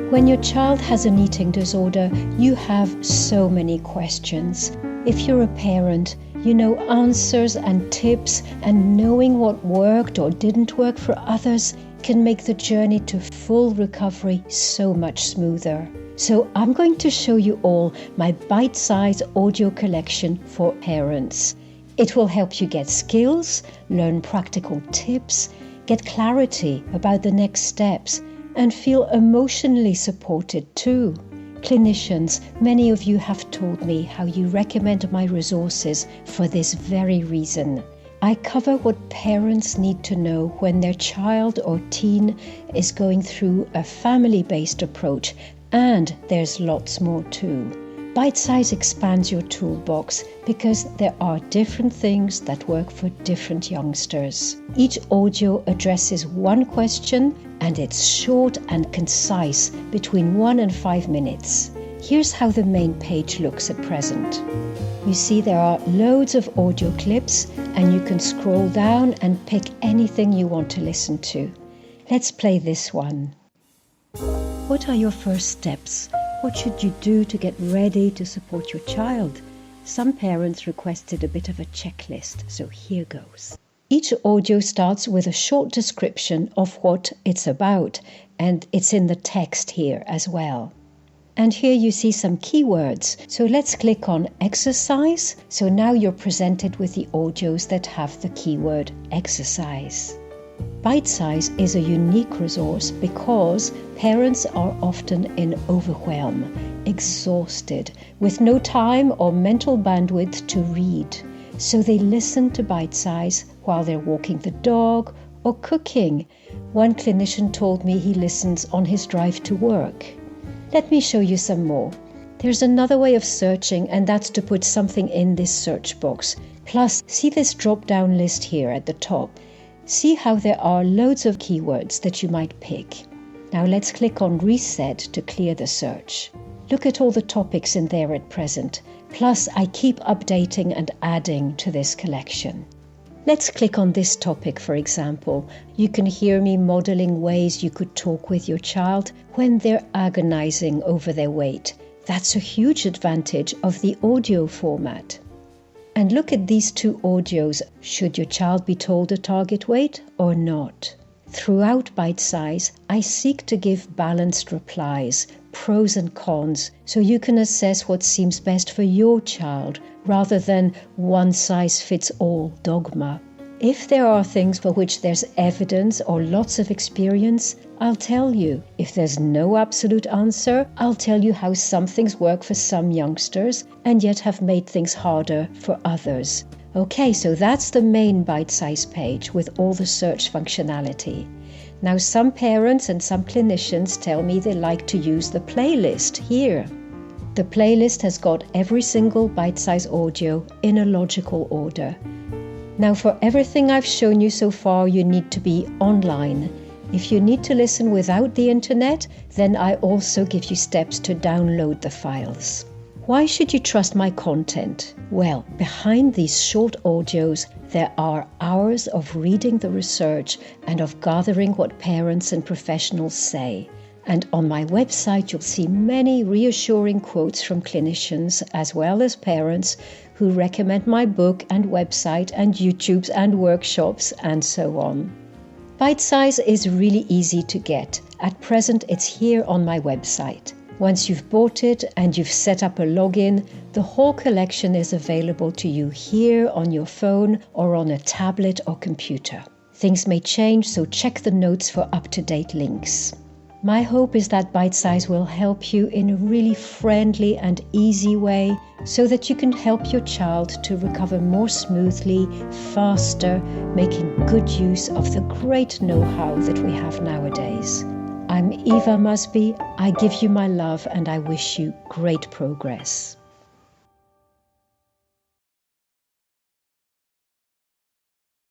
When your child has an eating disorder, you have so many questions. If you're a parent, you know answers and tips, and knowing what worked or didn't work for others can make the journey to full recovery so much smoother. So I'm going to show you all my bite-sized audio collection for parents. It will help you get skills, learn practical tips, get clarity about the next steps, and feel emotionally supported too. Clinicians, many of you have told me how you recommend my resources for this very reason. I cover what parents need to know when their child or teen is going through a family-based approach, and there's lots more too. Bitesize expands your toolbox because there are different things that work for different youngsters. Each audio addresses one question, and it's short and concise, between 1 and 5 minutes. Here's how the main page looks at present. You see there are loads of audio clips, and you can scroll down and pick anything you want to listen to. Let's play this one. What are your first steps? What should you do to get ready to support your child? Some parents requested a bit of a checklist, so here goes. Each audio starts with a short description of what it's about, and it's in the text here as well. And here you see some keywords. So let's click on exercise. So now you're presented with the audios that have the keyword exercise. Bitesize is a unique resource because parents are often in overwhelm, exhausted, with no time or mental bandwidth to read. So they listen to Bitesize while they're walking the dog or cooking. One clinician told me he listens on his drive to work. Let me show you some more. There's another way of searching, and that's to put something in this search box. Plus, see this drop-down list here at the top. See how there are loads of keywords that you might pick. Now let's click on Reset to clear the search. Look at all the topics in there at present. Plus, I keep updating and adding to this collection. Let's click on this topic, for example. You can hear me modeling ways you could talk with your child when they're agonizing over their weight. That's a huge advantage of the audio format. And look at these two audios. Should your child be told a target weight or not? Throughout Bitesize, I seek to give balanced replies, pros and cons, so you can assess what seems best for your child rather than one-size-fits-all dogma. If there are things for which there's evidence or lots of experience, I'll tell you. If there's no absolute answer, I'll tell you how some things work for some youngsters and yet have made things harder for others. Okay, so that's the main Bitesize page with all the search functionality. Now, some parents and some clinicians tell me they like to use the playlist here. The playlist has got every single Bitesize audio in a logical order. Now, for everything I've shown you so far, you need to be online. If you need to listen without the internet, then I also give you steps to download the files. Why should you trust my content? Well, behind these short audios, there are hours of reading the research and of gathering what parents and professionals say. And on my website, you'll see many reassuring quotes from clinicians as well as parents who recommend my book and website and YouTubes and workshops and so on. Bitesize is really easy to get. At present, it's here on my website. Once you've bought it and you've set up a login, the whole collection is available to you here on your phone or on a tablet or computer. Things may change, so check the notes for up-to-date links. My hope is that Bitesize will help you in a really friendly and easy way so that you can help your child to recover more smoothly, faster, making good use of the great know-how that we have nowadays. I'm Eva Musby. I give you my love and I wish you great progress.